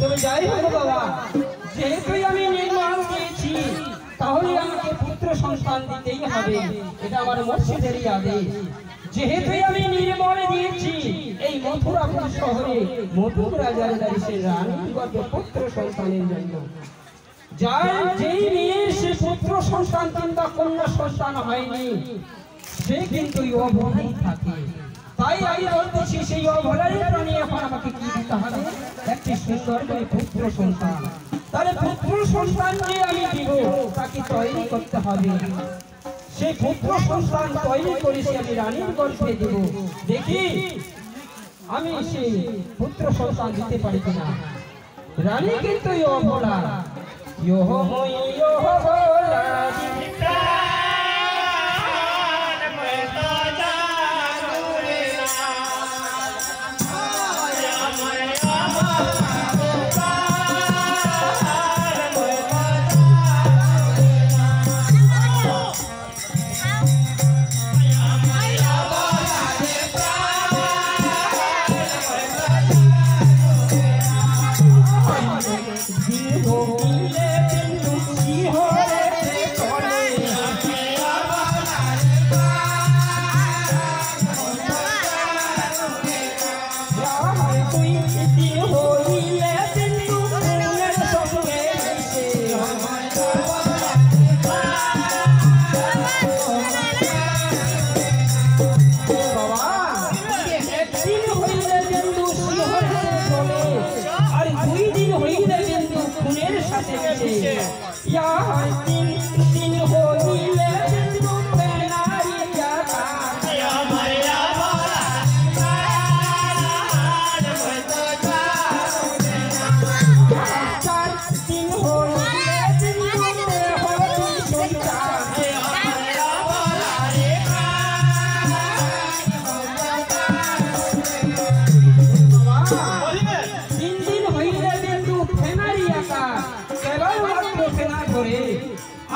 তবে যাই হোক বাবা, যেহেতু আমি নির্মাণ দিয়েছি তাহলে আমাকে পুত্র সন্তান দিতেই হবে, এটা আমার মসজিদেরই আদেশ। যেহেতু আমি নির্মাণ দিয়েছি এই মথুরাপুর শহরে মথুর রাজার দারিসে রানীর গর্ভে পুত্র সন্তানের জন্য, যার যেই মেয়ের সে পুত্র সন্তান কিংবা কন্যা সন্তান হয়নি সে কিন্তু অবহেলাই থাকে। তাই আমি বলতেছি সেই অবহেলাই প্রাণী এখন আমাকে কি দিতে হবে, একটি সুন্দর করে পুত্র সন্তান। তাহলে পুত্র সন্তান যে আমি দিব তাকে তৈরি করতে হবে। সেই পুত্র সন্তান তৈরি করে সে আমি রানীর গর্ভে দেব। দেখি আমি সেই পুত্র সন্তান দিতে পারি কিনা। রানী কিন্তু অবলা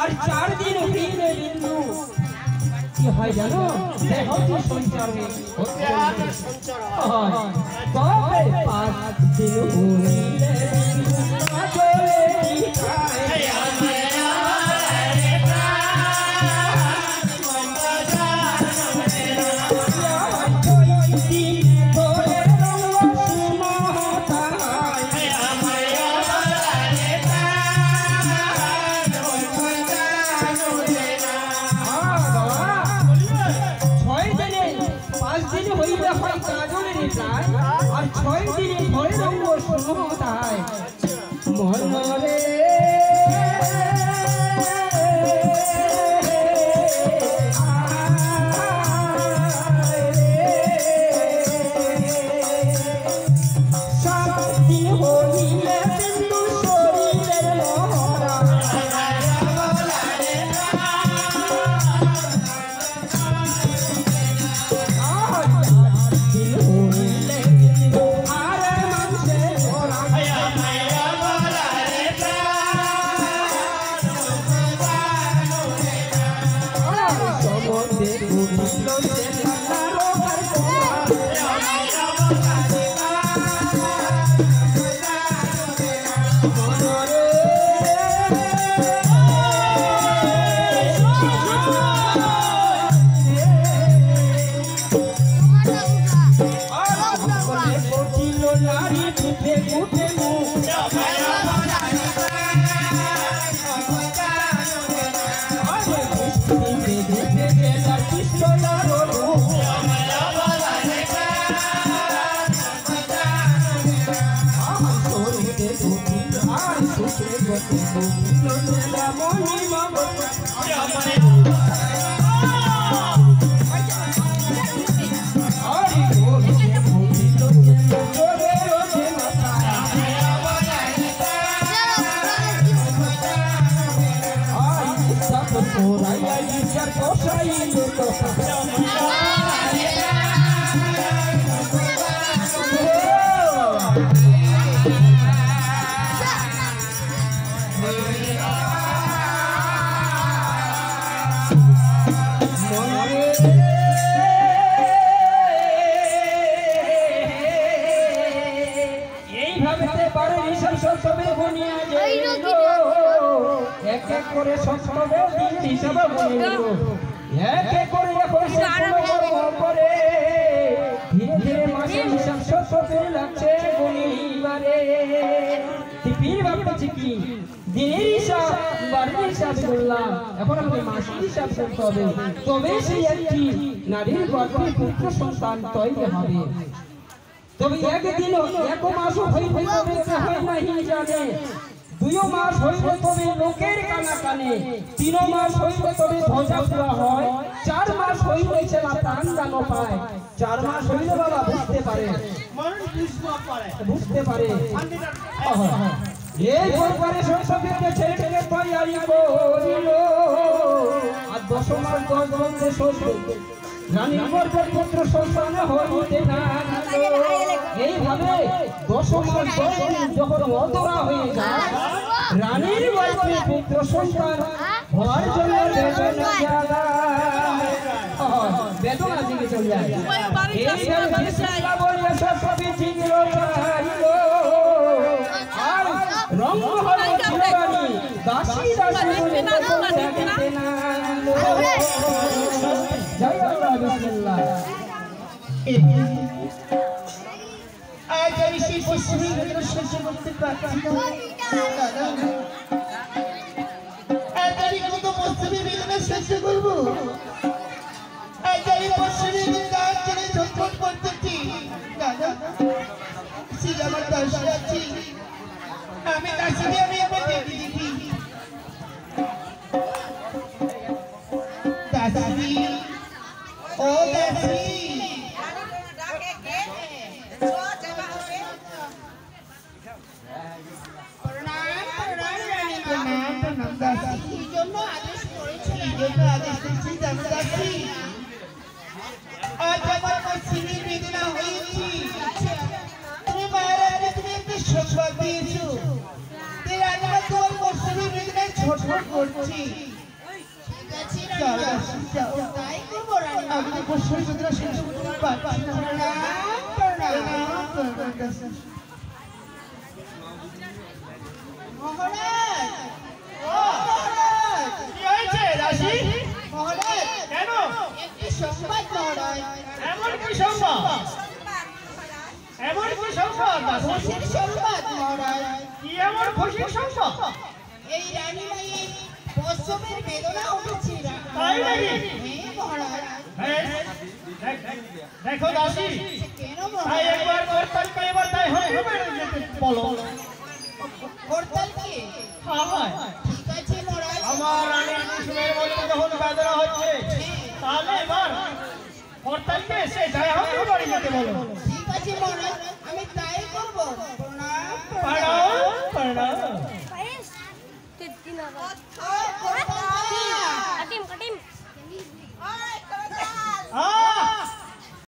আর 4 দিন হইলে বিন্দু কি হয় জানো, দেহ কি সঞ্চার হয়। তবে 5 দিন হইলে বিন্দু চলে আর 6 দিনে ঘরে রঙ্গ শোনায় মনরে এইভাবে পারে হিসাব সবে গুনিয়া যাইব এক এক করে সবে হিসাব গুনিব এক এক করে এখন কর্ম করে ধীরে ধীরে মাসে হিসাব সবে লাগছে গুনিবারে পীর ভাবছে কি দিনের হিসাব বারের হিসাব করলাম এখন আমাকে মাসের হিসাব করতে হবে তবে সেই একটি নারীর গর্ভে পুত্র সন্তান তৈরি হবে তবে একদিন এক মাস হইবে তবে হয় নাহি জানে 2 মাস হইবে তবে লোকের কানা কানে 3 মাস হইবে তবে ধ্বজা পুরা হয় 4 মাস হইবে ছেলা প্রাণ দান পায় 4 মাস হইলে বাবা বুঝতে পারে মানুষ বুঝতে পারে এই পরে সংসদকে ছেলেকে তৈরি করিল আর 10 মাস 10 বছর শ্বশুর রানীর গর্ভে পুত্র সন্তান হইতে না এইভাবে 10 মাস যখন অধরা হয়ে যায় রানীর গর্ভে পুত্র সন্তান হওয়ার জন্য বেদনা দিকে চলে যায় এই বলে সবই ঠিক আর রঙ হলো চিরবাণী দাসী দাসী বলে দেখতে না জয় আল্লাহ বিসমিল্লাহ আজ আমি সেই পশ্চিমী ঘটনা সহ্য করতে পারছি না আজ আমি কত পশ্চিমী বেদনা সহ্য করবো আজ আমি পশ্চিমী গান ছেড়ে ঝটপট করতেছি দাদা সেই আমার দাসী আছি আমি দাসীকে আমি আমার দেখি দেখি দাসী ও দাসী আজ আমার পশ্চিমী বেদনা হয়েছি তুমি মহারাজকে তুমি একটা সংবাদ দিয়েছো রানীরা তোমার পশ্চিমী বেদনায় ছটফট করছি আমি পশ্চিমী বেদনা শেষ করতে পারছি না দেখো দাসী তাই একবার করতালকে এবার তাই হবে বলো করতালকে হ্যাঁ ঠিক আছে মহারাজ আমার রানী কুসুমের মধ্যে যখন বেদনা হচ্ছে তাহলে এবার করতালকে সে যাই হবে বাড়ি যেতে বলো ঠিক আছে মহারাজ আমি তাই করব প্রণাম প্রণাম কাটিম